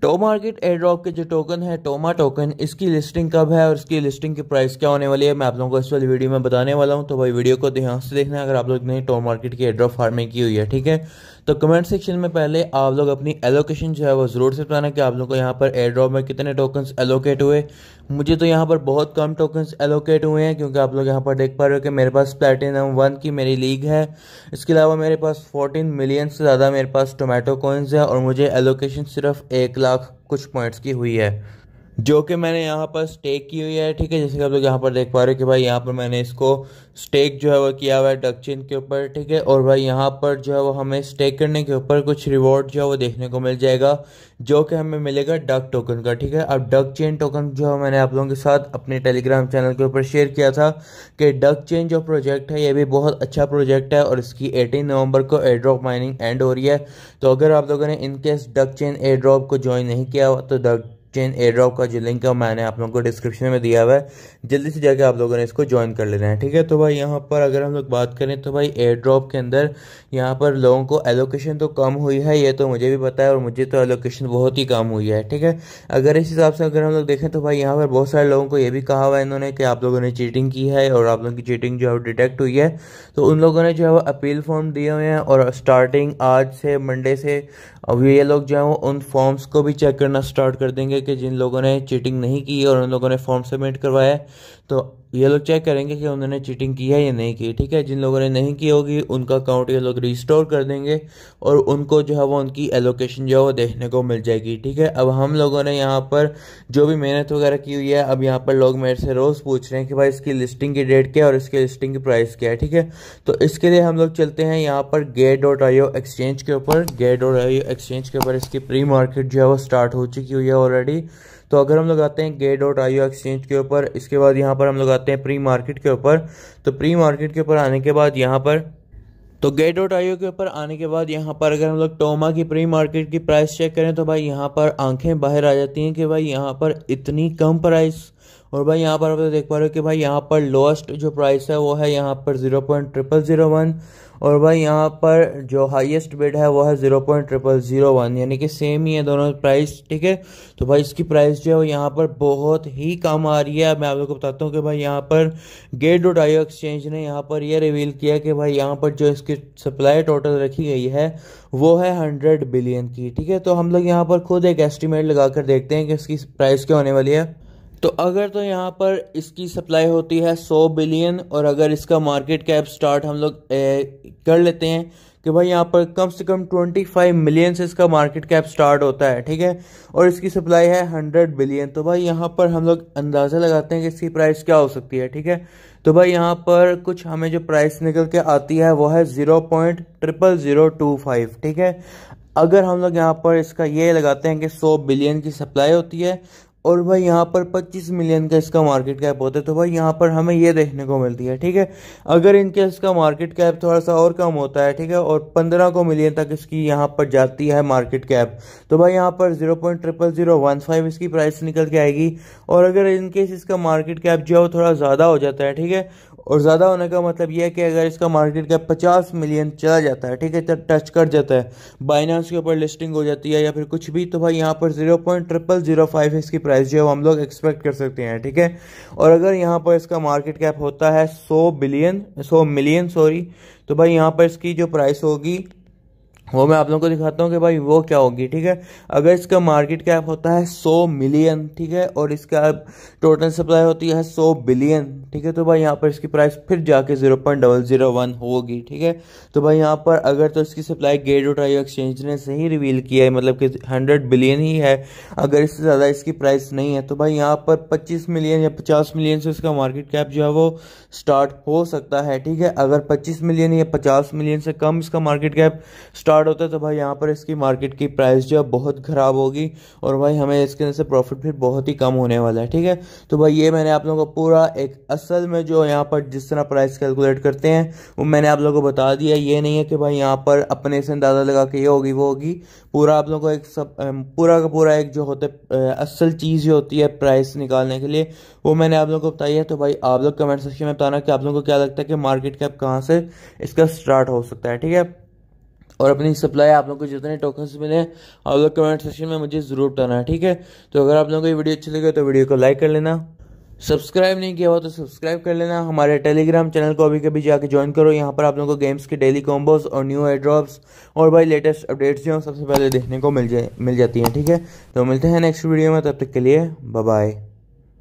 To market air drop के जो token है टोमा टोकन, इसकी लिस्टिंग कब है और इसकी लिस्टिंग की प्राइस क्या होने वाली है, मैं आप लोगों को इस वाली वीडियो में बताने वाला हूं। तो भाई वीडियो को ध्यान से देखना है अगर आप लोग ने टो मार्केट की एयर ड्रॉप फार्मिंग की हुई है, ठीक है। तो कमेंट सेक्शन में पहले आप लोग अपनी एलोकेशन जो है वो ज़रूर से बताना कि आप लोग को यहाँ पर एयर ड्रॉप में कितने टोकन्स एलोकेट हुए। मुझे तो यहाँ पर बहुत कम टोकन्स एलोकेट हुए हैं, क्योंकि आप लोग यहाँ पर देख पा रहे हो कि मेरे पास प्लैटिनम 1 की मेरी लीग है। इसके अलावा मेरे पास 14 मिलियन से ज़्यादा मेरे पास टोमेटो कॉइन्स है और मुझे एलोकेशन सिर्फ 1 लाख कुछ पॉइंट्स की हुई है, जो कि मैंने यहाँ पर स्टेक की हुई है, ठीक है। जैसे कि आप लोग यहाँ पर देख पा रहे हो कि भाई यहाँ पर मैंने इसको स्टेक जो है वो किया हुआ है डक चेन के ऊपर, ठीक है। और भाई यहाँ पर जो है वो हमें स्टेक करने के ऊपर कुछ रिवॉर्ड जो है वो देखने को मिल जाएगा, जो कि हमें मिलेगा डक टोकन का, ठीक है। अब डक चेन टोकन जो है मैंने आप लोगों के साथ अपने टेलीग्राम चैनल के ऊपर शेयर किया था कि डक चेन जो प्रोजेक्ट है ये भी बहुत अच्छा प्रोजेक्ट है और इसकी 18 नवंबर को एयर ड्रॉप माइनिंग एंड हो रही है। तो अगर आप लोगों ने in case duck chain air drop को ज्वाइन नहीं किया हुआ तो डक चेन एयर ड्रॉप का जो लिंक है मैंने आप लोगों को डिस्क्रिप्शन में दिया हुआ है, जल्दी से जाके आप लोगों ने इसको ज्वाइन कर लेना है, ठीक है। तो भाई यहाँ पर अगर हम लोग बात करें तो भाई एयर ड्रॉप के अंदर यहाँ पर लोगों को एलोकेशन तो कम हुई है, ये तो मुझे भी पता है और मुझे तो एलोकेशन बहुत ही कम हुई है, ठीक है। अगर इस हिसाब से अगर हम लोग देखें तो भाई यहाँ पर बहुत सारे लोगों को ये भी कहा हुआ है इन्होंने कि आप लोगों ने चीटिंग की है और आप लोगों की चीटिंग जो है डिटेक्ट हुई है। तो उन लोगों ने जो है वो अपील फॉर्म दिए हुए हैं और स्टार्टिंग आज से मंडे से अब ये लोग जो है वो उन फॉर्म्स को भी चेक करना स्टार्ट कर देंगे कि जिन लोगों ने चीटिंग नहीं की और उन लोगों ने फॉर्म सबमिट करवाया है, तो ये लोग चेक करेंगे कि उन्होंने चीटिंग की है या नहीं की, ठीक है। जिन लोगों ने नहीं की होगी उनका अकाउंट ये लोग रिस्टोर कर देंगे और उनको जो है वो उनकी एलोकेशन जो है वो देखने को मिल जाएगी, ठीक है। अब हम लोगों ने यहाँ पर जो भी मेहनत वगैरह की हुई है, अब यहाँ पर लोग मेरे से रोज़ पूछ रहे हैं कि भाई इसकी लिस्टिंग की डेट क्या है और इसकी लिस्टिंग की प्राइस क्या है, ठीक है। तो इसके लिए हम लोग चलते हैं यहाँ पर get.io एक्सचेंज के ऊपर। get.io एक्सचेंज के ऊपर इसकी प्री मार्केट जो है वो स्टार्ट हो चुकी हुई है ऑलरेडी। तो अगर हम लोग आते हैं get.io एक्सचेंज के ऊपर, इसके बाद यहाँ पर हम लोग आते हैं प्री मार्केट के ऊपर। तो प्री मार्केट के ऊपर आने के बाद यहाँ पर तो get.io के ऊपर आने के बाद यहाँ पर अगर हम लोग टोमा की प्री मार्केट की प्राइस चेक करें तो भाई यहाँ पर आंखें बाहर आ जाती हैं कि भाई यहाँ पर इतनी कम प्राइस। और भाई यहाँ पर आप देख पा रहे हो कि भाई यहाँ पर लोएस्ट जो प्राइस है वो है यहाँ पर 0.0001 और भाई यहाँ पर जो हाईएस्ट बिड है वो है 0.0001, यानी कि सेम ही है दोनों प्राइस, ठीक है। तो भाई इसकी प्राइस जो है वो यहाँ पर बहुत ही कम आ रही है। मैं आप लोगों को बताता हूँ कि भाई यहाँ पर get.io एक्सचेंज ने यहाँ पर ये रिवील किया कि भाई यहाँ पर जो इसकी सप्लाई टोटल रखी गई है वो है 100 बिलियन की, ठीक है। तो हम लोग यहाँ पर खुद एक एस्टिमेट लगा कर देखते हैं कि इसकी प्राइस क्या होने वाली है। तो अगर तो यहाँ पर इसकी सप्लाई होती है 100 बिलियन और अगर इसका मार्केट कैप स्टार्ट हम लोग कर लेते हैं कि भाई यहाँ पर कम से कम 25 मिलियन से इसका मार्केट कैप स्टार्ट होता है, ठीक है। और इसकी सप्लाई है 100 बिलियन, तो भाई यहाँ पर हम लोग अंदाज़ा लगाते हैं कि इसकी प्राइस क्या हो सकती है, ठीक है। तो भाई यहाँ पर कुछ हमें जो प्राइस निकल के आती है वो है 0.00025, ठीक है। अगर हम लोग यहाँ पर इसका ये लगाते हैं कि 100 बिलियन की सप्लाई होती है और भाई यहाँ पर 25 मिलियन का इसका मार्केट कैप होता है, तो भाई यहाँ पर हमें ये देखने को मिलती है, ठीक है। अगर इनके इसका मार्केट कैप थोड़ा सा और कम होता है, ठीक है, और 15 को मिलियन तक इसकी यहाँ पर जाती है मार्केट कैप, तो भाई यहाँ पर 0.00015 इसकी प्राइस निकल के आएगी। और अगर इनकेस इसका मार्केट कैप जो है वो थोड़ा ज़्यादा हो जाता है, ठीक है, और ज़्यादा होने का मतलब ये है कि अगर इसका मार्केट कैप 50 मिलियन चला जाता है, ठीक है, टच कर जाता है, बाइनेंस के ऊपर लिस्टिंग हो जाती है या फिर कुछ भी, तो भाई यहाँ पर 0.0005 इसकी प्राइस जो है हम लोग एक्सपेक्ट कर सकते हैं, ठीक है। और अगर यहाँ पर इसका मार्केट कैप होता है 100 मिलियन सॉरी, तो भाई यहाँ पर इसकी जो प्राइस होगी वो मैं आप लोगों को दिखाता हूँ कि भाई वो क्या होगी, ठीक है। अगर इसका मार्केट कैप होता है 100 मिलियन, ठीक है, और इसका टोटल सप्लाई होती है 100 बिलियन, ठीक है, तो भाई यहाँ पर इसकी प्राइस फिर जाके 0.001 होगी, ठीक है। तो भाई यहाँ पर अगर तो इसकी सप्लाई get.io एक्सचेंज ने सही रिवील किया है, मतलब कि 100 बिलियन ही है, अगर इससे ज़्यादा इसकी प्राइस नहीं है, तो भाई यहाँ पर 25 मिलियन या 50 मिलियन से इसका मार्केट कैप जो है वो स्टार्ट हो सकता है, ठीक है। अगर 25 मिलियन या 50 मिलियन से कम इसका मार्केट कैप स्टार्ट होता है तो भाई यहाँ पर इसकी मार्केट की प्राइस जो है बहुत खराब होगी और भाई हमें इसके अंदर से प्रॉफिट फिर बहुत ही कम होने वाला है, ठीक है। तो भाई ये मैंने आप लोगों को पूरा एक असल में जो यहाँ पर जिस तरह प्राइस कैलकुलेट करते हैं वो मैंने आप लोगों को बता दिया। ये नहीं है कि भाई यहाँ पर अपने से अंदाज़ा लगा के ये होगी वो होगी, पूरा आप लोगों को एक सब पूरा का पूरा एक जो होता है असल चीज़ जो होती है प्राइस निकालने के लिए वो मैंने आप लोगों को बताई है। तो भाई आप लोग कमेंट सेक्शन में बताना कि आप लोगों को क्या लगता है कि मार्केट कैप कहाँ से इसका स्टार्ट हो सकता है, ठीक है। और अपनी सप्लाई आप लोग को जितने टोकन्स मिले आप लोग कमेंट सेक्शन में मुझे ज़रूर बताना है, ठीक है। तो अगर आप लोगों को ये वीडियो अच्छी लगे तो वीडियो को लाइक कर लेना, सब्सक्राइब नहीं किया हुआ तो सब्सक्राइब कर लेना, हमारे टेलीग्राम चैनल को अभी कभी जाके ज्वाइन करो। यहाँ पर आप लोगों को गेम्स के डेली कॉम्बोस और न्यू एयर ड्रॉप्स और भाई लेटेस्ट अपडेट्स जो सबसे पहले देखने को मिल जाती हैं, ठीक है। तो मिलते हैं नेक्स्ट वीडियो में, तब तक के लिए बाय बाय।